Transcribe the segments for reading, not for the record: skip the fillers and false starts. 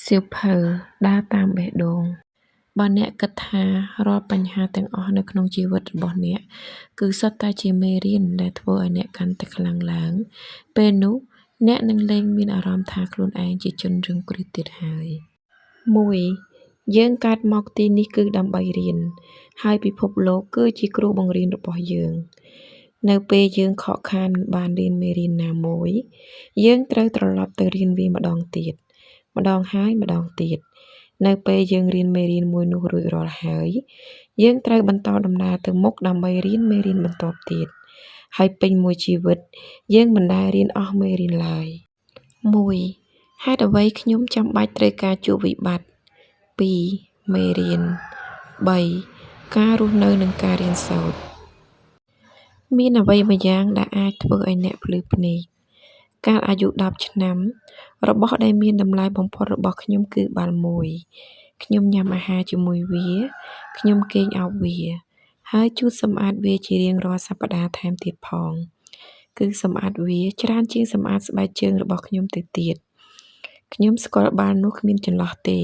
សៀវភៅដើរតាមបេះដូងបើអ្នកគិតថារាល់បញ្ហាទាំងអស់នៅក្នុងជីវិតរបស់អ្នកគឺសុទ្ធតែជាមេរៀនដែលធ្វើឲ្យអ្នកកាន់តែខ្លាំងឡើងពេលនោះអ្នកនឹងលែងមានអារម្មណ៍ថាខ្លួនឯងជាជនរងគ្រោះទៀតហើយ1យើងកើតមកទីនេះគឺដើម្បីរៀនហើយពិភពលោកគឺជាគ្រូបង្រៀនរបស់យើងនៅពេលយើងខកខានមិនបានរៀនមេរៀនណាមួយយើងត្រូវត្រឡប់ទៅរៀនវាម្ដងទៀតម្ដងហើយម្ដងទៀតនៅពេលយើងរៀនមេរៀនមួយនោះរួចរាល់ហើយយើងត្រូវបន្តដំណើរទៅមុខដើម្បីរៀនមេរៀនបន្ទាប់ទៀតហើយពេញមួយជីវិតយើងមិនដែលរៀនអស់មេរៀនឡើយ1ហេតុអ្វីខ្ញុំចាំបាច់ត្រូវការជួបវិបត្តិ2មេរៀន3ការរស់នៅនិងការរៀនសូត្រមានអ្វីមួយយ៉ាងដែលអាចធ្វើឲ្យអ្នកភ្លឺភ្នែកកាលអាយុ10ឆ្នាំរបស់ដែលមានតម្លៃបំផុតរបស់ខ្ញុំគឺបាល់មួយខ្ញុំញ៉ាំអាហារជាមួយវាខ្ញុំគេងអោបវាហើយជូតសម្អាតវាជារៀងរាល់សប្តាហ៍ថែមទៀតផងគឺសម្អាតវាច្រើនជាងសម្អាតស្បែកជើងរបស់ខ្ញុំទៅទៀតខ្ញុំស្គាល់បាល់នោះគ្មានចន្លោះទេ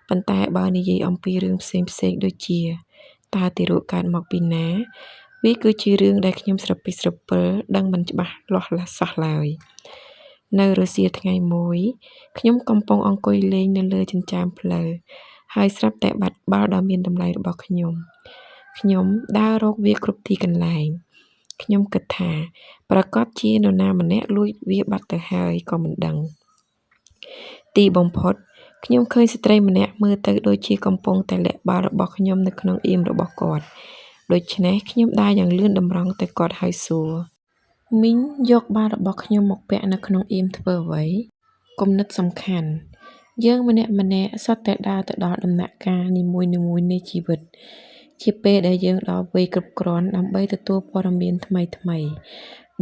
ប៉ុន្តែបើនិយាយអំពីរឿងផ្សេងៗដូចជាតើទារកកើតមកពីណាវាគឺជារឿងដែលខ្ញុំស្រពិចស្រពិលដឹងមិនច្បាស់លាស់សោះឡើយនៅរសៀលថ្ងៃមួយខ្ញុំកំពុងអង្គុយលេងនៅលើចិញ្ចើមផ្លូវហើយស្រាប់តែបាត់បាល់ដ៏មានតម្លៃរបស់ខ្ញុំដើររកវាគ្រប់ទីកន្លែងខ្ញុំគិតថាប្រកាសជានរណាម្នាក់លួចវាបាត់ទៅហើយក៏មិនដឹងទីបំផុតខ្ញុំឃើញស្ត្រីម្នាក់មើលទៅដូចជាកំពុងតែលាក់បាល់របស់ខ្ញុំនៅក្នុងអៀមរបស់គាត់ដូច្នេះខ្ញុំដើរយ៉ាងលឿនតម្រង់ទៅគាត់ហើយសួរមីងយកបាល់របស់ខ្ញុំមកពាក់នៅក្នុងអៀមធ្វើអ្វីគំនិតសំខាន់យើងម្នាក់សុទ្ធតែដើរទៅដល់ដំណាក់កាលនីមួយៗនៃជីវិតជាពេលដែលយើងដល់វ័យគ្រប់គ្រាន់ដើម្បីទទួលព័ត៌មានថ្មី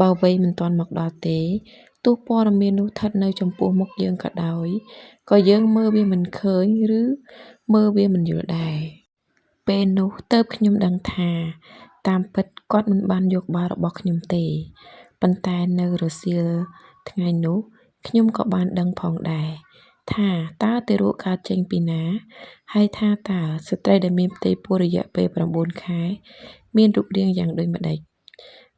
បើវ័យមិនទាន់មកដល់ទេទោះព័ត៌មាននោះស្ថិតនៅចំពោះមុខយើងក៏ដោយក៏យើងមើលវាមិនឃើញឬមើលវាមិនយល់ដែរពេលនោះទើបខ្ញុំដឹងថាតាមពិតគាត់មិនបានយកបាល់របស់ខ្ញុំទេប៉ុន្តែនៅរសៀលថ្ងៃនោះខ្ញុំក៏បានដឹងផងដែរថាតើទារកកើតចេញពីណាហើយថាតើស្ត្រីដែលមានផ្ទៃពោះរយៈពេល9ខែមានរូបរាងយ៉ាងដូចម្ដេច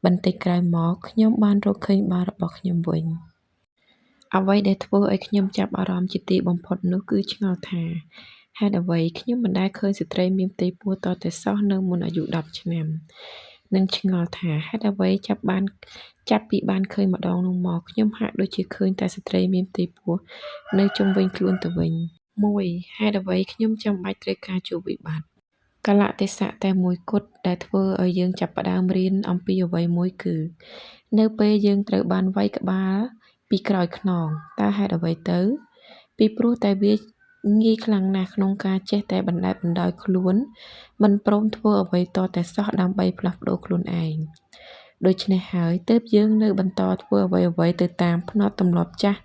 បន្តិចក្រោយមកខ្ញុំបានរកឃើញបាល់របស់ខ្ញុំវិញអ្វីដែលធ្វើឲ្យខ្ញុំចាប់អារម្មណ៍ជាទីបំផុតនោះគឺឆ្ងល់ថាហេតុអ្វីខ្ញុំមិនដែលឃើញស្ត្រីមានផ្ទៃពោះតតែសោះនៅមុនអាយុ10ឆ្នាំនិងឆ្ងល់ថាហេតុអ្វីចាប់ពីបានឃើញម្ដងនោះមកខ្ញុំហាក់ដូចជាឃើញតែស្ត្រីមានផ្ទៃពោះនៅជុំវិញខ្លួនទៅវិញ1ហេតុអ្វីខ្ញុំចាំបាច់ត្រូវការជួបវិបត្តិកលៈទេសៈតែមួយគត់ដែលធ្វើឲ្យយើងចាប់ផ្ដើមរៀនអំពីអ្វីមួយគឺនៅពេលយើងត្រូវបានវាយក្បាលពីក្រោយខ្នងតើហេតុអ្វីទៅពីព្រោះតែវាងាយខ្លាំងណាស់ក្នុងការចេះតែបណ្តែតបណ្ដោយខ្លួនមិនព្រមធ្វើអ្វីតតែសោះដើម្បីផ្លាស់ប្ដូរខ្លួនឯងដូច្នេះហើយទើបយើងនៅបន្តធ្វើអ្វីទៅតាមផ្នត់ទម្លាប់ចាស់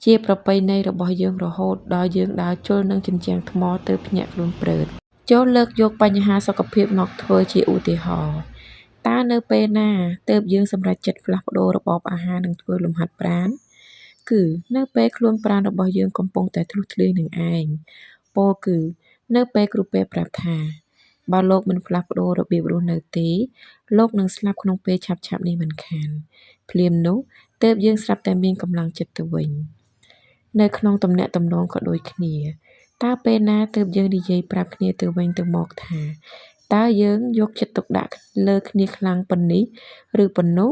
ជាប្រពៃណីរបស់យើងរហូតដល់យើងដើរជល់នឹងជញ្ជាំងថ្មទៅភ្ញាក់ខ្លួនព្រឺតចូលលើកយកបញ្ហាសុខភាពមកធ្វើជាឧទាហរណ៍តើនៅពេលណាទើបយើងសម្រេចចិត្តផ្លាស់ប្ដូររបបអាហារនិងធ្វើលំហាត់ប្រាណគឺនៅពេលខ្លួនប្រាណរបស់យើងកំពុងតែធ្លុះធ្លាយនឹងឯងពោលគឺនៅពេលគ្រូពេទ្យប្រាប់ថាបើលោកមិនផ្លាស់ប្ដូររបៀបរស់នៅទេលោកនឹងស្លាប់ក្នុងពេលឆាប់ៗនេះមិនខានភ្លាមនោះទើបយើងស្រាប់តែមានកម្លាំងចិត្តទៅវិញនៅក្នុងទំនាក់ទំនងក៏ដូចគ្នាតើពេលណាទើបយើងនិយាយប្រាប់គ្នាទៅវិញទៅមកថាតើយើងយកចិត្តទុកដាក់លើគ្នាខ្លាំងប៉ុណ្នេះឬប៉ុណ្នោះ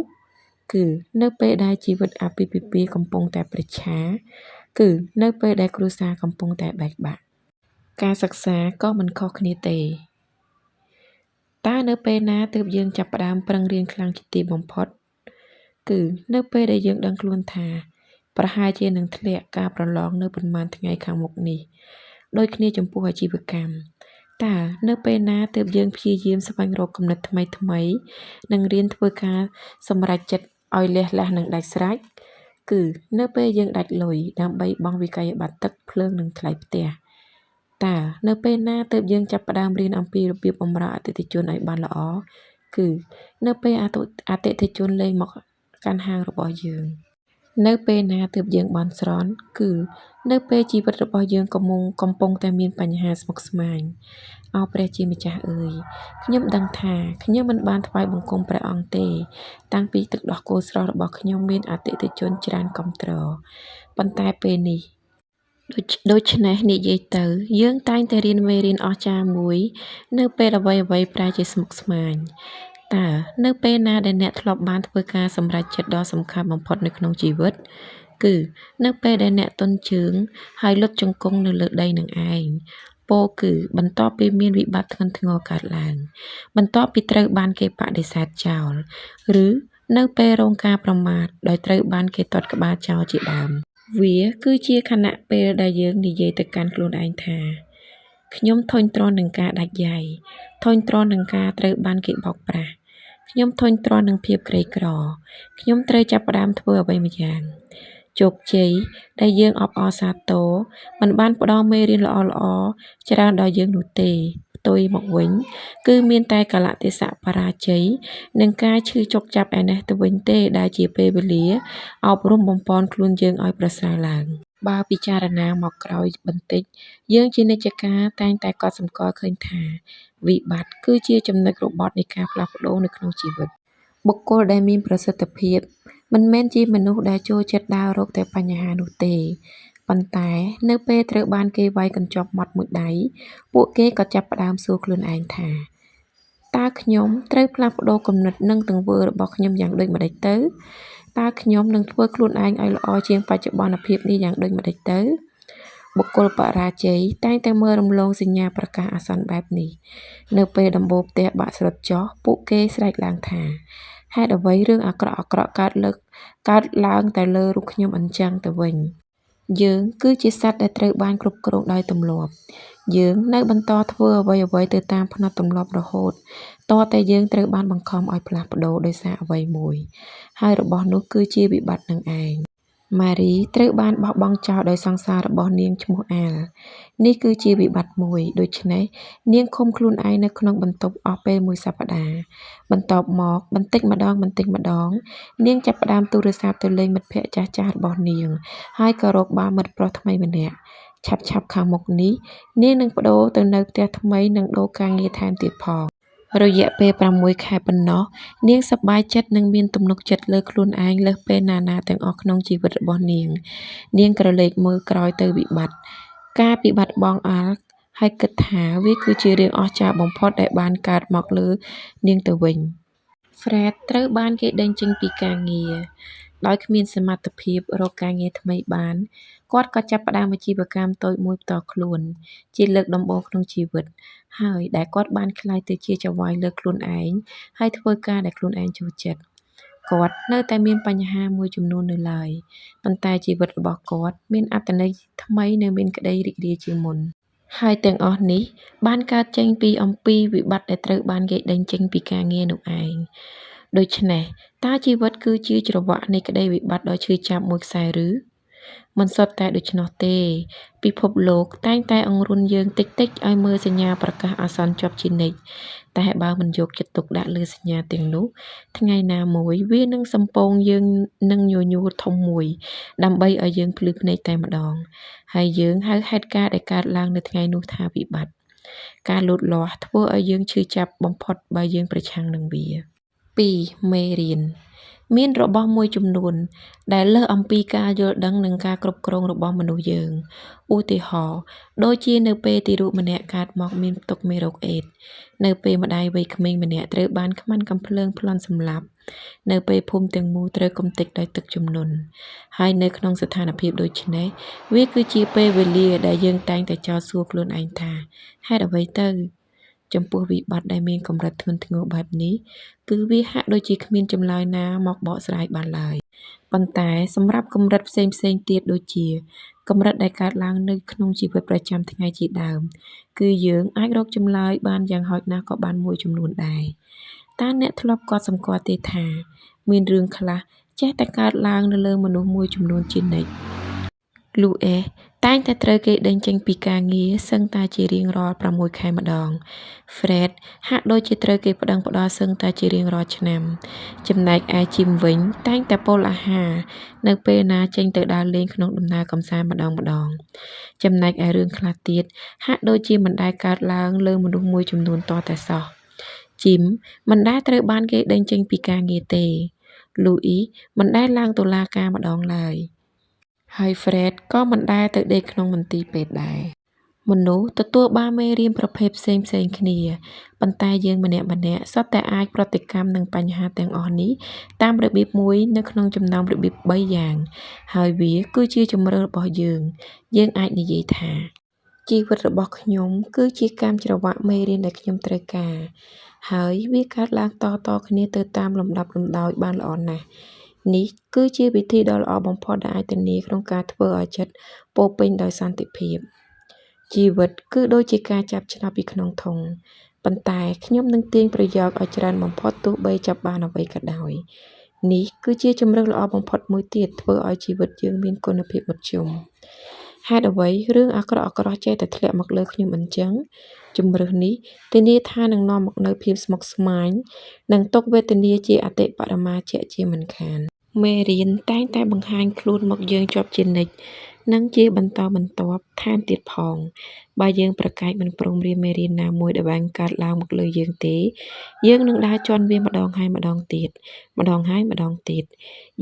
គឺនៅពេលដែលជីវិតអាពាហ៍ពិពាហ៍កំពុងតែប្រឆាគឺនៅពេលដែលគ្រួសារកំពុងតែបែកបាក់ការសិក្សាក៏មិនខុសគ្នាទេតើនៅពេលណាទើបយើងចាប់ផ្ដើមប្រឹងរៀនខ្លាំងជាទីបំផុតគឺនៅពេលដែលយើងដឹងខ្លួនថាប្រហែលជានឹងធ្លាក់ការប្រឡងនៅប៉ុន្មានថ្ងៃខាងមុខនេះដូចគ្នាចំពោះអាជីវកម្មតើនៅពេលណាទើបយើងព្យាយាមស្វែងរកគំនិតថ្មីនិងរៀនធ្វើការសម្រេចចិត្តឲ្យលះលះនឹងដាច់ស្រេចគឺនៅពេលយើងដាច់លុយដើម្បីបង់វិក័យប័ត្រទឹកភ្លើងនិងថ្លៃផ្ទះតើនៅពេលណាទើបយើងចាប់ផ្ដើមរៀនអំពីរបៀបបម្រើអតិថិជនឲ្យបានល្អគឺនៅពេលអតិថិជនលែងមកកាន់ហាងរបស់យើង នៅពេលណាទើបយើងបន់ស្រន់គឺនៅពេលជីវិតរបស់យើងកំពុងតែមានបញ្ហាស្មុគស្មាញអោព្រះជាម្ចាស់អើយខ្ញុំដឹងថាខ្ញុំមិនបានថ្វាយបង្គំព្រះអង្គទេតាំងពីទឹកដោះគោស្រស់របស់ខ្ញុំមានអតិថិជនច្រើនគាំទ្រប៉ុន្តែពេលនេះដូច្នេះនិយាយទៅយើងតែងតែរៀនមេរៀនអស្ចារ្យមួយនៅពេលអ្វីៗប្រែជាស្មុគស្មាញតើនៅពេលណាដែលអ្នកធ្លាប់បានធ្វើការសម្រេចចិត្តដ៏សំខាន់បំផុតនៅក្នុងជីវិតគឺនៅពេលដែលអ្នកទន់ជើងហើយលុតជង្គង់នៅលើដីនឹងឯងពោលគឺបន្ទាប់ពីមានវិបត្តិធ្ងន់ធ្ងរកើតឡើងបន្ទាប់ពីត្រូវបានគេបដិសេធចោលឬនៅពេលរងការប្រមាថដោយត្រូវបានគេទាត់ក្បាលចោលជាដើមវាគឺជាខណៈពេលដែលយើងនិយាយទៅកាន់ខ្លួនឯងថាខ្ញុំធុញទ្រាន់នឹងការដាច់យ៉ៃធុញទ្រាន់នឹងការត្រូវបានគេបោកប្រាស់ខ្ញុំធុញទ្រាន់នឹងភាពក្រីក្រខ្ញុំត្រូវចាប់ផ្ដើមធ្វើអ្វីម្យ៉ាងជោគជ័យដែលយើងអបអរសាទរមិនបានផ្ដល់មេរៀនល្អៗច្រើនដល់យើងនោះទេផ្ទុយមកវិញគឺមានតែកលៈទេសៈបរាជ័យនិងការឈឺចុកចាប់ឯនេះទៅវិញទេដែលជាពេលវេលាអប់រំបំពន់ខ្លួនយើងឲ្យប្រសើរឡើងបើពិចារណាមកក្រោយបន្តិចយើងជានិច្ចកាលតែងតែកត់សម្គាល់ឃើញថាវិបត្តិគឺជាចំណុចរបត់នៃការផ្លាស់ប្ដូរនៅក្នុងជីវិតបុគ្គលដែលមានប្រសិទ្ធភាពមិនមែនជាមនុស្សដែលចូលចិត្តដើររកតែបញ្ហានោះទេប៉ុន្តែនៅពេលត្រូវបានគេវាយកញ្ចប់មាត់មួយដៃពួកគេក៏ចាប់ផ្ដើមសួរខ្លួនឯងថាតើខ្ញុំត្រូវផ្លាស់ប្ដូរគំនិតនិងទង្វើរបស់ខ្ញុំយ៉ាងដូចម្តេចទៅតើខ្ញុំនឹងធ្វើខ្លួនឯងឲ្យល្អជាងបច្ចុប្បន្នភាពនេះយ៉ាងដូចម្តេចទៅបុគ្គលបរាជ័យតែងតែមើលរំលងសញ្ញាប្រកាសអាសន្នបែបនេះនៅពេលដំបូលផ្ទះបាក់ស្រុតចុះពួកគេស្រែកឡើងថាហេតុអ្វីរឿងអាក្រក់កើតឡើងតែលើរូបខ្ញុំអញ្ចឹងទៅវិញយើងគឺជាសត្វដែលត្រូវបានគ្រប់គ្រងដោយទម្លាប់យើងនៅបន្តធ្វើអ្វីទៅតាមផ្នត់ទម្លាប់រហូតតតែយើងត្រូវបានបង្ខំឲ្យផ្លាស់ប្ដូរដោយសារអ្វីមួយហើយរបស់នោះគឺជាវិបត្តិនឹងឯងម៉ារីត្រូវបានបោះបង់ចោលដោយសង្សាររបស់នាងឈ្មោះអាលនេះគឺជាវិបត្តិមួយដូច្នេះនាងឃុំខ្លួនឯងនៅក្នុងបន្ទប់អស់ពេលមួយសប្តាហ៍បន្ទាប់មកបន្តិចម្ដងនាងចាប់ផ្ដើមទូរស័ព្ទទៅលេងមិត្តភក្តិចាស់ៗរបស់នាងហើយក៏រកបានមិត្តប្រុសថ្មីម្នាក់ឆាប់ខាងមុខនេះនាងនឹងប្ដូរទៅនៅផ្ទះថ្មីនិងដូរការងារថែមទៀតផងរយៈពេល6 ខែប៉ុណ្ណោះនាងសប្បាយចិត្តនិងមានទំនុកចិត្តលើខ្លួនឯងលើសពេលណាទាំងអស់ក្នុងជីវិតរបស់នាងក្រឡេកមើលក្រោយទៅការពិបាត់បងអាល់ហើយគិតថាវាគឺជារឿងអស្ចារ្យបំផុតដែលបានកើតមកលើនាងទៅវិញ Fred ត្រូវបានគេដេញចេញពីការងារដោយគ្មានសមត្ថភាពរកការងារថ្មីបានគាត់ក៏ចាប់ផ្ដើមអាជីវកម្មតូចមួយផ្ទាល់ខ្លួនជាលើកដំបូងក្នុងជីវិតហើយដែលគាត់បានក្លាយទៅជាចៅហ្វាយលើខ្លួនឯងហើយធ្វើការដែលខ្លួនឯងចូលចិត្តគាត់នៅតែមានបញ្ហាមួយចំនួននៅឡើយប៉ុន្តែជីវិតរបស់គាត់មានអត្ថន័យថ្មីនិងមានក្តីរីករាយជាងមុនហើយទាំងអស់នេះបានកើតចេញពីអំពីវិបត្តិដែលត្រូវបានគេដេញចេញពីការងារនោះឯងដូច្នេះតើជីវិតគឺជាច្រវាក់នៃក្តីវិបត្តិដ៏ឈឺចាប់មួយខ្សែឬមិនសុទ្ធតែដូច្នោះទេពិភពលោកតែងតែអង្រួនយើងតិចៗឲ្យមើលសញ្ញាប្រកាសអាសន្នជាប់ជានិច្ចតែបើមិនយកចិត្តទុកដាក់លើសញ្ញាទាំងនោះថ្ងៃណាមួយវានឹងសំពងយើងនឹងញញួរធំមួយដើម្បីឲ្យយើងភ្លឺភ្នែកតែម្ដងហើយយើងហៅហេតុការណ៍ដែលកើតឡើងនៅថ្ងៃនោះថាវិបត្តិការលូតលាស់ធ្វើឲ្យយើងឈឺចាប់បំផុតបើយើងប្រឆាំងនឹងវា2មេរៀនមានរបស់មួយចំនួនដែលលើសអំពីការយល់ដឹងនិងការគ្រប់គ្រងរបស់មនុស្សយើងឧទាហរណ៍ដូចជានៅពេលទារកម្នាក់កើតមកមានផ្ទុកមេរោគអេដស៍នៅពេលម្ដាយវ័យក្មេងម្នាក់ត្រូវបានខ្មាន់កាំភ្លើងប្លន់សម្លាប់នៅពេលភូមិទាំងមូលត្រូវកំទេចដោយទឹកជំនន់ហើយនៅក្នុងស្ថានភាពដូចនេះវាគឺជាពេលវេលាដែលយើងតែងតែចោទសួរខ្លួនឯងថាហេតុអ្វីទៅចំពោះវិបត្តិដែលមានកម្រិតធ្ងន់ធ្ងរបែបនេះគឺវាហាក់ដូចជាគ្មានចម្លើយណាមកបកស្រាយបានឡើយប៉ុន្តែសម្រាប់កម្រិតផ្សេងទៀតដូចជាកម្រិតដែលកើតឡើងនៅក្នុងជីវិតប្រចាំថ្ងៃជាដើមគឺយើងអាចរកចម្លើយបានយ៉ាងហោចណាស់ក៏បានមួយចំនួនដែរតើអ្នកធ្លាប់កត់សម្គាល់ទេថាមានរឿងខ្លះចេះតែកើតឡើងនៅលើមនុស្សមួយចំនួនជានិច្ចលូអេស តែងតែត្រូវគេដេញចេញពីការងារសឹងតែជារៀងរាល់6 ខែម្ដង Fred ហាក់ដូចជាត្រូវគេប្តឹងផ្តល់សឹងតែជារៀងរាល់ឆ្នាំ ចំណែកឯ Jim វិញតែងតែពុលអាហារនៅពេលណាចេញទៅដើរលេងក្នុងដំណើរកម្សាន្តម្ដង ចំណែកឯរឿងខ្លះទៀតហាក់ដូចជាមិនដែលកើតឡើងលើមនុស្សមួយចំនួនតតែសោះ Jim មិនដែលត្រូវបានគេដេញចេញពីការងារទេ Louis មិនដែលឡើងតុលាការម្ដងឡើយ ហើយ Fred ក៏មិនដែលទៅដេកក្នុងមន្ទីរពេទ្យដែរ មនុស្សទទួលបានមេរៀនប្រភេទផ្សេងៗគ្នា ប៉ុន្តែយើងម្នាក់ៗសុទ្ធតែអាចប្រតិកម្មនឹងបញ្ហាទាំងអស់នេះតាមរបៀបមួយនៅក្នុងចំណោមរបៀប3យ៉ាង ហើយវាគឺជាជម្រើសរបស់យើង យើងអាចនិយាយថា ជីវិតរបស់ខ្ញុំគឺជាកាំច្រវាក់មេរៀនដែលខ្ញុំត្រូវការ ហើយវាកើតឡើងតគ្នាទៅតាមលំដាប់លំដោយបានល្អណាស់ នេះគឺជាវិធីដ៏ល្អបំផុតដែលអាចធានាក្នុងការធ្វើឲ្យចិត្តពោរពេញដោយសន្តិភាព ជីវិតគឺដូចជាការចាប់ឆ្នោតពីក្នុងធុង ប៉ុន្តែខ្ញុំនឹងទាញប្រយោគឲ្យច្រើនបំផុតទោះបីចាប់បានអ្វីក៏ដោយ នេះគឺជាជម្រើសល្អបំផុតមួយទៀតធ្វើឲ្យជីវិតយើងមានគុណភាពមធ្យម ហេតុអ្វីរឿងអាក្រក់ៗចេះតែធ្លាក់មកលើខ្ញុំអញ្ចឹង ជម្រើសនេះធានាថានឹងនាំមកនូវភាពស្មុគស្មាញ និងទុក្ខវេទនាជាអតិបរមាជាក់ជាមិនខាន មេរៀនតែងតែបង្ហាញខ្លួនមកយើងជាប់ជានិច្ច និងជាបន្តបន្ទាប់ថែមទៀតផង បើយើងប្រកែកមិនព្រមរៀនមេរៀនណាមួយដែលបានកើតឡើងមកលើយើងទេ យើងនឹងដើរជាន់វាម្ដងហើយម្ដងទៀត ម្ដងហើយម្ដងទៀត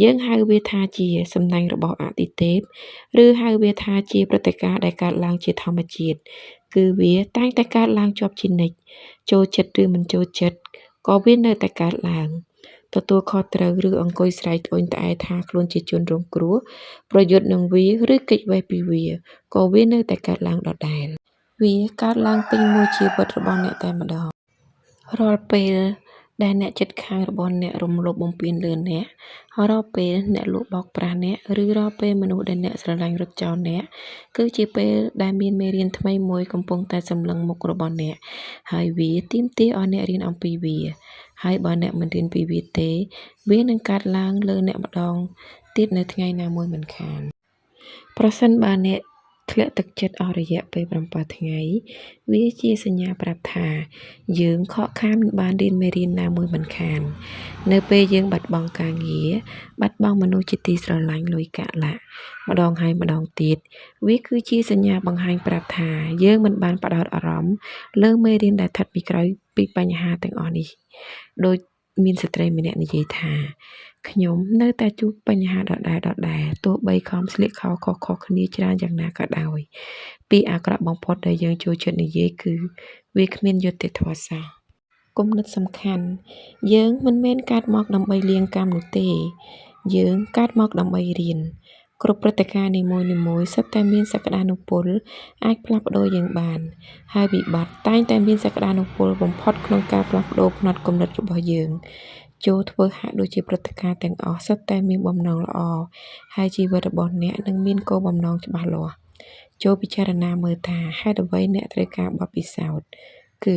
យើងហៅវាថាជាសំណាញ់របស់អាទិទេព ឬហៅវាថាជាព្រឹត្តិការណ៍ដែលកើតឡើងជាធម្មជាតិ គឺវាតែងតែកើតឡើងជាប់ជានិច្ច ចូលចិត្តឬមិនចូលចិត្តក៏វានៅតែកើតឡើង ទទួលខុសត្រូវឬអង្គុយស្រែកត្អូញត្អែថាខ្លួនជាជនរងគ្រោះ ប្រយុទ្ធនឹងវាឬគេចវេះពីវាក៏វានៅតែកើតឡើងដដែល វាកើតឡើងពេញមួយជីវិតរបស់អ្នកតែម្ដង រាល់ពេលដែលអ្នកជិតខាងរបស់អ្នករំលោភបំពានលើអ្នក រាល់ពេលអ្នកលួចបោកប្រាស់អ្នក ឬរាល់ពេលមនុស្សដែលអ្នកស្រឡាញ់រត់ចោលអ្នក គឺជាពេលដែលមានមេរៀនថ្មីមួយកំពុងតែសម្លឹងមុខរបស់អ្នក ហើយវាទាមទារឲ្យអ្នករៀនអំពីវា ហើយបើអ្នកមិនរៀនពីវាទេ វានឹងកើតឡើងលើអ្នកម្ដងទៀតនៅថ្ងៃណាមួយមិនខាន ប្រសិនបើអ្នកធ្លាក់ទឹកចិត្តអស់រយៈពេល7 ថ្ងៃ វាជាសញ្ញាប្រាប់ថា យើងខកខានមិនបានរៀនមេរៀនណាមួយមិនខាន នៅពេលយើងបាត់បង់ការងារ បាត់បង់មនុស្សជាទីស្រឡាញ់លុយកាក់ឡាក់ ម្ដងហើយម្ដងទៀត វាគឺជាសញ្ញាបង្ហាញប្រាប់ថា យើងមិនបានផ្ដោតអារម្មណ៍លើមេរៀនដែលស្ថិតពីក្រោយពីបញ្ហាទាំងអស់នេះ ដូចមានស្ត្រីម្នាក់និយាយថា ខ្ញុំនៅតែជួបបញ្ហាដដែលទោះបីខំស្លៀកខោខុសៗគ្នាច្រើនយ៉ាងណាក៏ដោយ ពាក្យអាក្រក់បំផុតដែលយើងចូលចិត្តនិយាយគឺ វាគ្មានយុត្តិធម៌សោះ គំនិតសំខាន់ យើងមិនមែនកើតមកដើម្បីលាងកម្មនោះទេ យើងកើតមកដើម្បីរៀន គ្រប់ព្រឹត្តិការណ៍នីមួយៗសុទ្ធតែមានសក្តានុពលអាចផ្លាស់ប្ដូរយើងបាន ហើយវិបត្តិតែងតែមានសក្តានុពលបំផុតក្នុងការផ្លាស់ប្ដូរផ្នត់គំនិតរបស់យើង ចូលធ្វើហាក់ដូចជាព្រឹត្តិការណ៍ទាំងអស់សុទ្ធតែមានបំណងល្អ ហើយជីវិតរបស់អ្នកនឹងមានគោលបំណងច្បាស់លាស់ ចូលពិចារណាមើលថាហេតុអ្វីអ្នកត្រូវការបទពិសោធន៍ គឺ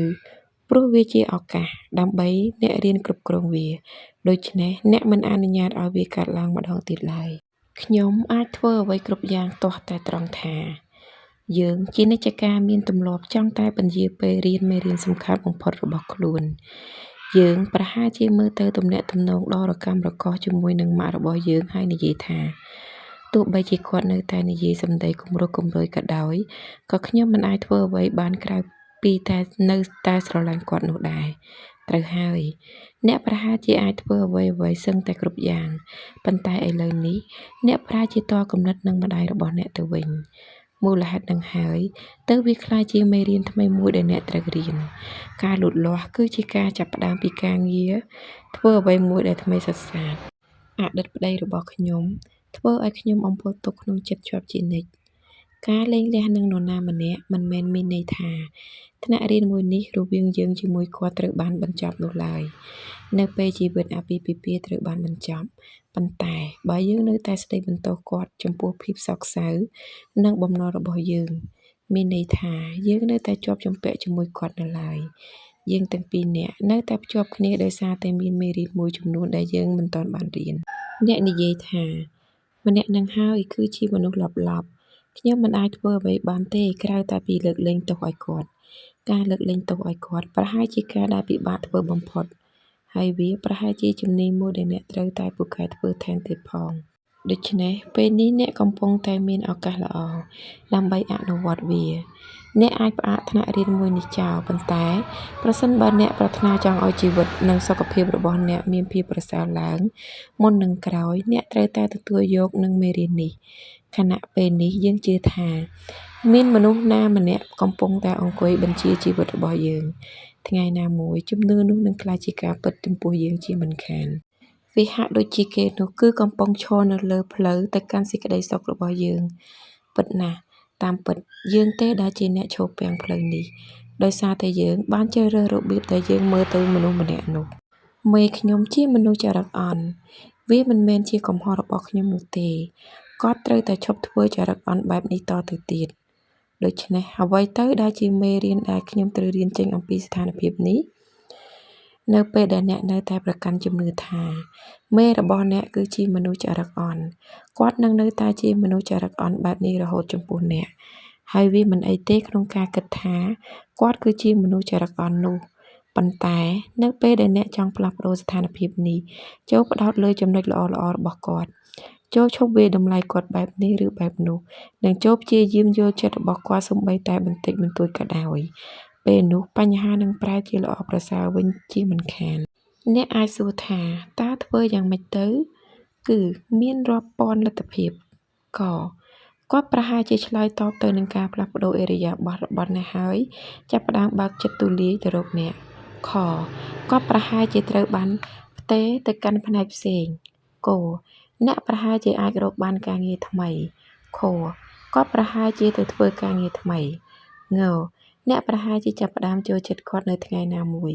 ព្រោះវាជាឱកាសដើម្បីអ្នករៀនគ្រប់គ្រងវា ដូច្នេះអ្នកមិនអនុញ្ញាតឲ្យវាកើតឡើងម្ដងទៀតឡើយ ខ្ញុំអាចធ្វើអ្វីគ្រប់យ៉ាងទាស់តែត្រង់ថា យើងជានិច្ចកាលមានទម្លាប់ចង់តែពន្យាពេលរៀនមេរៀនសំខាន់បំផុតរបស់ខ្លួន យើងប្រហែលជាមើលទៅទំនាក់ទំនងដ៏រកាំរកូសជាមួយនឹងម៉ាក់របស់យើងហើយនិយាយថា ទោះបីជាគាត់នៅតែនិយាយសម្ដីគំរោះគំរើយក៏ដោយ ក៏ខ្ញុំមិនអាចធ្វើអ្វីបានក្រៅពីតែនៅតែស្រឡាញ់គាត់នោះដែរ ត្រូវហើយ អ្នកប្រហែលជាអាចធ្វើអ្វីសឹងតែគ្រប់យ៉ាង ប៉ុន្តែឥឡូវនេះ អ្នកប្រែជាតគំនិតនឹងម្ដាយរបស់អ្នកទៅវិញ មូលហេតុនឹងហើយទើបវាក្លាយជាមេរៀនថ្មីមួយដែលអ្នកត្រូវរៀន ការលូតលាស់គឺជាការចាប់ផ្ដើមពីការងារធ្វើអ្វីមួយដែលថ្មីសុទ្ធសាធ អតីតប្ដីរបស់ខ្ញុំធ្វើឲ្យខ្ញុំអំពើទុកក្នុងចិត្តជាប់ជានិច្ច ការលែងលះនឹងនរណាម្នាក់មិនមែនមានន័យថា ថ្នាក់រៀនមួយនេះរវាងយើងជាមួយគាត់ត្រូវបានបញ្ចប់នោះឡើយ នៅពេលជីវិតអាពាហ៍ពិពាហ៍ត្រូវបានបញ្ចប់ ប៉ុន្តែបើយើងនៅតែស្ដីបន្ទោសគាត់ចំពោះភាពសោកសៅ និងបំណុលរបស់យើង មានន័យថាយើងនៅតែជាប់ជំពាក់ជាមួយគាត់នៅឡើយ យើងទាំងពីរនាក់នៅតែភ្ជាប់គ្នាដោយសារតែមានមេរៀនមួយចំនួនដែលយើងមិនទាន់បានរៀន អ្នកនិយាយថា ម្នាក់នឹងហើយគឺជាមនុស្សលបៗ ខ្ញុំមិនអាចធ្វើអ្វីបានទេក្រៅតែពីលើកលែងទោសឲ្យគាត់ការលើកលែងទោសឲ្យគាត់ប្រហែលជាការដែលពិបាកធ្វើបំផុតហើយវាប្រហែលជាជំនាញមួយដែលអ្នកត្រូវតែពូកែធ្វើថែមទៀតផងដូច្នេះពេលនេះអ្នកកំពុងតែមានឱកាសល្អដើម្បីអនុវត្តវាអ្នកអាចផ្អាកថ្នាក់រៀនមួយនេះចោលប៉ុន្តែប្រសិនបើអ្នកប្រាថ្នាចង់ឲ្យជីវិតនិងសុខភាពរបស់អ្នកមានភាពប្រសើរឡើងមុននឹងក្រោយអ្នកត្រូវតែទទួលយកនឹងមេរៀននេះខណៈពេលនេះយើងជឿថាមានមនុស្សណាម្នាក់កំពុងតែអង្គុយបញ្ជាជីវិតរបស់យើងថ្ងៃណាមួយជំនឿនោះនឹងក្លាយជាការពិតចំពោះយើងជាមិនខានវាហាក់ដូចជាគេនោះគឺកំពុងឈរនៅលើផ្លូវទៅកាន់សេចក្តីសុខរបស់យើងពិតណាស់តាមពិតយើងទេដែលជាអ្នកឈរពាំងផ្លូវនេះដោយសារតែយើងបានជ្រើសរើសរបៀបដែលយើងមើលទៅមនុស្សម្នាក់នោះមេខ្ញុំជាមនុស្សចរិតអន់វាមិនមែនជាកំហុសរបស់ខ្ញុំនោះទេគាត់ត្រូវតែឈប់ធ្វើចរិតអន់បែបនេះតទៅទៀតដូច្នេះអ្វីទៅដែលជាមេរៀនដែលខ្ញុំត្រូវរៀនចេញអំពីស្ថានភាពនេះនៅពេលដែលអ្នកនៅតែប្រកាន់ជំនឿថាមេរបស់អ្នកគឺជាមនុស្សចរិតអន់គាត់នឹងនៅតែជាមនុស្សចរិតអន់បែបនេះរហូតចំពោះអ្នកហើយវាមិនអីទេក្នុងការគិតថាគាត់គឺជាមនុស្សចរិតអន់នោះប៉ុន្តែនៅពេលដែលអ្នកចង់ផ្លាស់ប្ដូរស្ថានភាពនេះចូលផ្ដោតលើចំណុចល្អៗរបស់គាត់ចូលឈប់វាយតម្លៃគាត់បែបនេះឬបែបនោះនិងចូលព្យាយាមយល់ចិត្តរបស់គាត់សូម្បីតែបន្តិចបន្តួចក៏ដោយពេលនោះបញ្ហានឹងប្រែជាល្អប្រសើរវិញជាមិនខានអ្នកអាចសួរថាតើធ្វើយ៉ាងម៉េចទៅគឺមានរាប់ពាន់លទ្ធភាពគាត់ប្រហែលជាឆ្លើយតបទៅនឹងការផ្លាស់ប្ដូរឥរិយាបថរបស់អ្នកហើយចាប់ផ្ដើមបើកចិត្តទូលាយទៅរកអ្នកគាត់ប្រហែលជាត្រូវបានផ្ទេរទៅកាន់ផ្នែកផ្សេងអ្នកប្រហែលជាអាចរកបានការងារថ្មីគាត់ប្រហែលជាទៅធ្វើការងារថ្មីអ្នកប្រហែលជាចាប់ផ្ដើមចូលចិត្តគាត់នៅថ្ងៃណាមួយ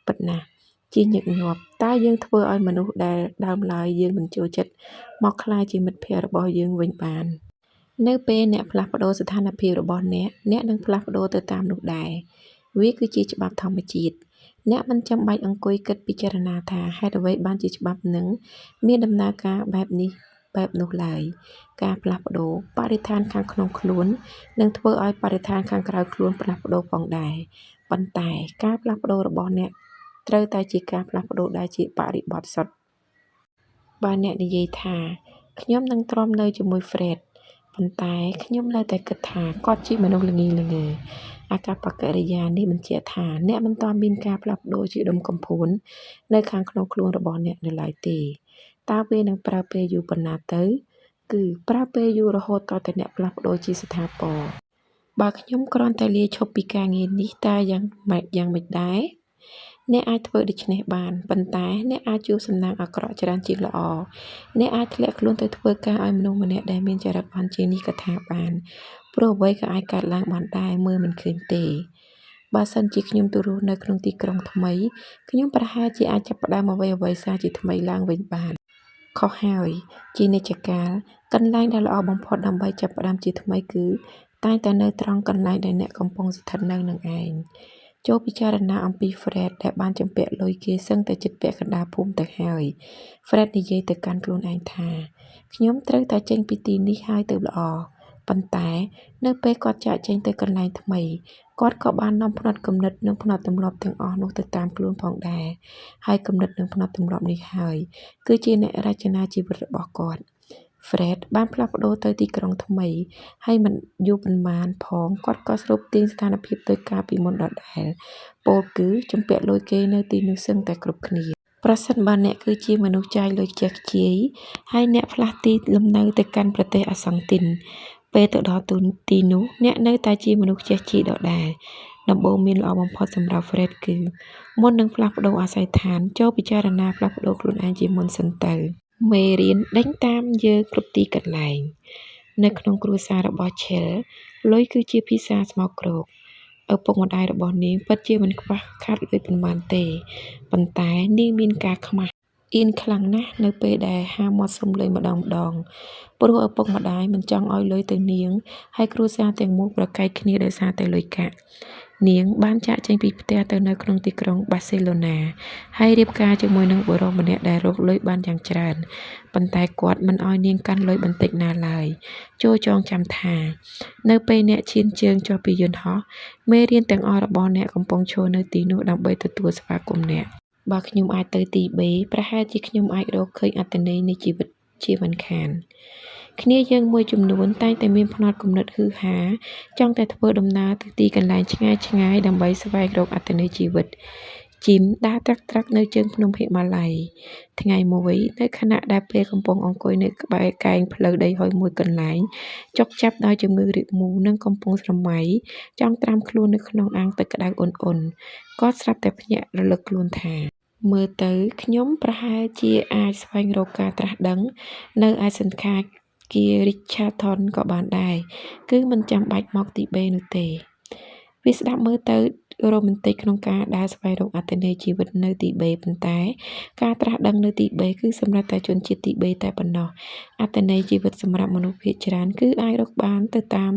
ពិតណាស់ជាញឹកញាប់តើយើងធ្វើឲ្យមនុស្សដែលដើមឡើយយើងមិនចូលចិត្តមកក្លាយជាមិត្តភក្តិរបស់យើងវិញបាននៅពេលអ្នកផ្លាស់ប្ដូរស្ថានភាពរបស់អ្នកនឹងផ្លាស់ប្ដូរទៅតាមនោះដែរវាគឺជាច្បាប់ធម្មជាតិអ្នកមិនចាំបាច់អង្គុយគិតពិចារណាថាហេតុអ្វីបានជាច្បាប់នឹងមានដំណើរការបែបនេះបែបនោះឡើយការផ្លាស់ប្ដូរបរិស្ថានខាងក្នុងខ្លួននឹងធ្វើឲ្យបរិស្ថានខាងក្រៅខ្លួនផ្លាស់ប្ដូរផងដែរប៉ុន្តែការផ្លាស់ប្ដូររបស់អ្នកត្រូវតែជាការផ្លាស់ប្ដូរដែលជាបរិបទសុទ្ធបើអ្នកនិយាយថាខ្ញុំនឹងទ្រាំនៅជាមួយ Fred ប៉ុន្តែខ្ញុំនៅតែគិតថាគាត់ជាមនុស្សល្ងីល្ងើអាកប្បកិរិយានេះបញ្ជាក់ថាអ្នកមិនទាន់មានការផ្លាស់ប្ដូរជាដុំកំភួននៅខាងក្នុងខ្លួនរបស់អ្នកនៅឡើយទេតើវានឹងប្រើពេលយូរប៉ុណ្ណាទៅគឺប្រើពេលយូររហូតដល់តែអ្នកផ្លាស់ប្ដូរជាស្ថាពរបើខ្ញុំគ្រាន់តែលាឈប់ពីការងារនេះតើយ៉ាងម៉េចដែរអ្នកអាចធ្វើដូច្នេះបានប៉ុន្តែអ្នកអាចជួបសំណាងអាក្រក់ច្រើនជាងល្អអ្នកអាចធ្លាក់ខ្លួនទៅធ្វើការឲ្យមនុស្សម្នាក់ដែលមានចរិតអន់ជាងនេះក៏ថាបានព្រោះអ្វីក៏អាចកើតឡើងបានដែរមើលមិនឃើញទេបើសិនជាខ្ញុំទៅរស់នៅក្នុងទីក្រុងថ្មីខ្ញុំប្រហែលជាអាចចាប់ផ្ដើមអ្វីសារជាថ្មីឡើងវិញបានខុសហើយជានិច្ចកាលកន្លែងដែលល្អបំផុតដើម្បីចាប់ផ្ដើមជាថ្មីគឺតែងតែនៅត្រង់កន្លែងដែលអ្នកកំពុងស្ថិតនៅនឹងឯងចូលពិចារណាអំពី Fred ដែលបានចម្ពាក់លុយគេសឹងតែជិតពាក់កណ្ដាលភូមិទៅហើយ Fred និយាយទៅកាន់ខ្លួនឯងថាខ្ញុំត្រូវតែចេញពីទីនេះហើយទៅល្អប៉ុន្តែនៅពេលគាត់ចាកចេញទៅកន្លែងថ្មីគាត់ក៏បាននាំផ្នត់គំនិតនិងផ្នត់ទម្លាប់ទាំងអស់នោះទៅតាមខ្លួនផងដែរហើយគំនិតនិងផ្នត់ទម្លាប់នេះហើយគឺជាអ្នករចនាជីវិតរបស់គាត់Fred បានផ្លាស់ប្ដូរទៅទីក្រុងថ្មីហើយមិនយូរប៉ុន្មានផងគាត់ក៏ស្រូបទាញស្ថានភាពទៅកាលពីមុនដដែលពោលគឺជំពាក់លុយគេនៅទីនោះសឹងតែគ្រប់គ្នាប្រសិនបើអ្នកគឺជាមនុស្សចាយលុយខ្ជះខ្ជាយហើយអ្នកផ្លាស់ទីលំនៅទៅកាន់ប្រទេសអាសង់ទីនពេលទៅដល់ទីនោះអ្នកនៅតែជាមនុស្សខ្ជះខ្ជាយដដែលដំបូងមានល្អបំផុតសម្រាប់ Fred គឺមុននឹងផ្លាស់ប្ដូរអាស័យដ្ឋានចូលពិចារណាផ្លាស់ប្ដូរខ្លួនឯងជាមុនសិនទៅមេរៀនដេញតាមយើងគ្រប់ទីកន្លែងនៅក្នុងគ្រួសាររបស់ Chell លុយគឺជាភាសាស្មោកគ្រោកឪពុកម្ដាយរបស់នាងពិតជាមិនខ្វះខាតលុយប៉ុន្មានទេប៉ុន្តែនាងមានការខ្មាស់អៀនខ្លាំងណាស់នៅពេលដែលហាមាត់សុំលុយម្ដងព្រោះឪពុកម្ដាយមិនចង់ឲ្យលុយទៅនាងហើយគ្រួសារទាំងមូលប្រកែកគ្នាដោយសារតែលុយកាក់ នាងបានចាកចេញពីផ្ទះទៅនៅក្នុងទីក្រុងបាសេឡូណាហើយរៀបការជាមួយនឹងបុរសម្នាក់ដែលរកលុយបានយ៉ាងច្រើនប៉ុន្តែគាត់មិនឲ្យនាងកាន់លុយបន្តិចណាឡើយចូលចងចាំថានៅពេលអ្នកឈានជើងចុះពីយន្តហោះមេរៀនទាំងអស់របស់អ្នកកំពុងឈរនៅទីនោះដើម្បីទទួលស្វាគមន៍អ្នកបើខ្ញុំអាចទៅទីបេប្រហែលជាខ្ញុំអាចរកឃើញអត្ថន័យនៃជីវិតជាមិនខានគ្នាយើងមួយចំនួនតែងតែមានផ្នត់គំនិតហ៊ឺហាចង់តែធ្វើដំណើរទៅទីកន្លែងឆ្ងាយៗដើម្បីស្វែងរកអត្ថន័យជីវិតជីមដើរត្រាក់ៗនៅជើងភ្នំហិមាល័យថ្ងៃមួយនៅខណៈដែលពេលកំពុងអង្គុយនៅក្បែរកែងផ្លូវដីហុយមួយកន្លែងចុកចាប់ដោយជំងឺរាគមូលនិងកំពុងស្រមៃចង់ត្រាំខ្លួននៅក្នុងអាងទឹកក្តៅអ៊ុនៗគាត់ស្រាប់តែភ្ញាក់រលឹកខ្លួនថាមើលទៅខ្ញុំប្រហែលជាអាចស្វែងរកការត្រាស់ដឹងនៅឯសន្តាគារ Richardson ក៏បានដែរគឺមិនចាំបាច់មកទីបេនោះទេវាស្ដាប់មើលទៅរ៉ូមែនទិកក្នុងការដើរស្វែងរកអត្ថន័យជីវិតនៅទីបេប៉ុន្តែការត្រាស់ដឹងនៅទីបេគឺសម្រាប់តែជនជាតិទីបេតែប៉ុណ្ណោះអត្ថន័យជីវិតសម្រាប់មនុស្សភាគច្រើនគឺអាចរកបានទៅតាម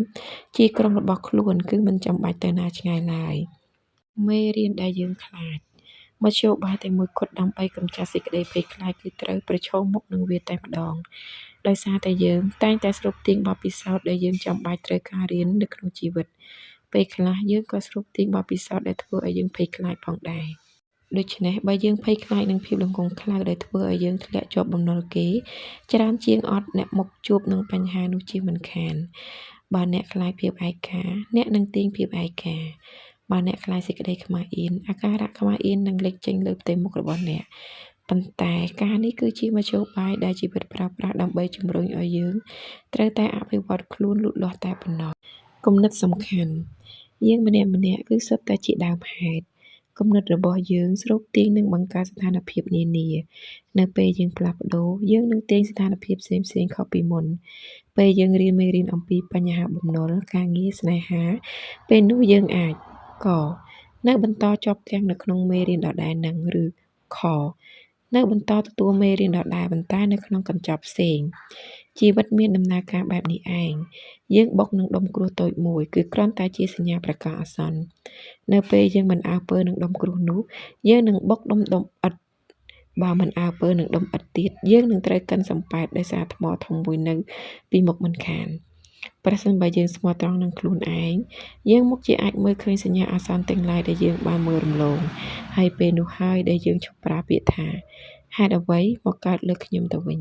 ជាក្រុមរបស់ខ្លួនគឺមិនចាំបាច់ទៅណាឆ្ងាយឡើយមេរៀនដែលយើងខ្លាចមធ្យោបាយតែមួយគត់ដើម្បីកម្ចាត់សេចក្តីភ័យខ្លាចគឺត្រូវប្រឈមមុខនឹងវាតែម្ដងដោយសារតែយើងតែងតែស្រូបទាញបទពិសោធន៍ដែលយើងចាំបាច់ត្រូវការរៀននៅក្នុងជីវិតពេលខ្លះយើងក៏ស្រូបទាញបទពិសោធន៍ដែលធ្វើឲ្យយើងភ័យខ្លាចផងដែរដូច្នេះបើយើងភ័យខ្លាចនឹងភាពលង្កង់ខ្លៅដែលធ្វើឲ្យយើងធ្លាក់ជាប់បំណុលគេច្រើនជាងអត់អ្នកមកជួបនឹងបញ្ហានោះជាមិនខានបើអ្នកខ្លាចភាពឯកាអ្នកនឹងទាញភាពឯកាបើអ្នកខ្លាចសេចក្តីខ្មាស់អៀនអាការៈខ្មាស់អៀននឹងលេចចេញលើផ្ទៃមុខរបស់អ្នកប៉ុន្តែការនេះគឺជាមធ្យោបាយដែលជីវិតប្រើប្រាស់ដើម្បីជំរុញឲ្យយើងត្រូវតែអភិវឌ្ឍខ្លួនលូតលាស់តែប៉ុណ្ណោះគំនិតសំខាន់យើងម្នាក់ៗគឺសុទ្ធតែជាដើមហេតុគំនិតរបស់យើងស្រូបទាញនឹងបង្កើតស្ថានភាពនានានៅពេលយើងផ្លាស់ប្ដូរយើងនឹងទាញស្ថានភាពផ្សេងៗខុសពីមុនពេលយើងរៀនមេរៀនអំពីបញ្ហាបំណុលការងារស្នេហាពេលនោះយើងអាចកនៅបន្តជាប់ទាំងនៅក្នុងមេរៀនដដែលនឹងឬខនៅបន្តទទួលមេរៀនដដែលប៉ុន្តែនៅក្នុងកញ្ចប់ផ្សេងជីវិតមានដំណើរការបែបនេះឯងយើងបុកនឹងដុំគ្រោះតូចមួយគឺគ្រាន់តែជាសញ្ញាប្រកាសអាសន្ននៅពេលយើងមិនអើពើនឹងដុំគ្រោះនោះយើងនឹងបុកដុំឥដ្ឋបើមិនអើពើនឹងដុំឥដ្ឋទៀតយើងនឹងត្រូវកិនសំប៉ែតដោយសារថ្មធំមួយនៅពីមុខមិនខានប្រសិនបើយើងស្មោះត្រង់នឹងខ្លួនឯងយើងមុខជាអាចមើលឃើញសញ្ញាអាសន្នទាំងឡាយដែលយើងបានមើលរំលងហើយពេលនោះហើយដែលយើងឈប់ប្រើពាក្យថាហេតុអ្វីមកកើតលើខ្ញុំទៅវិញ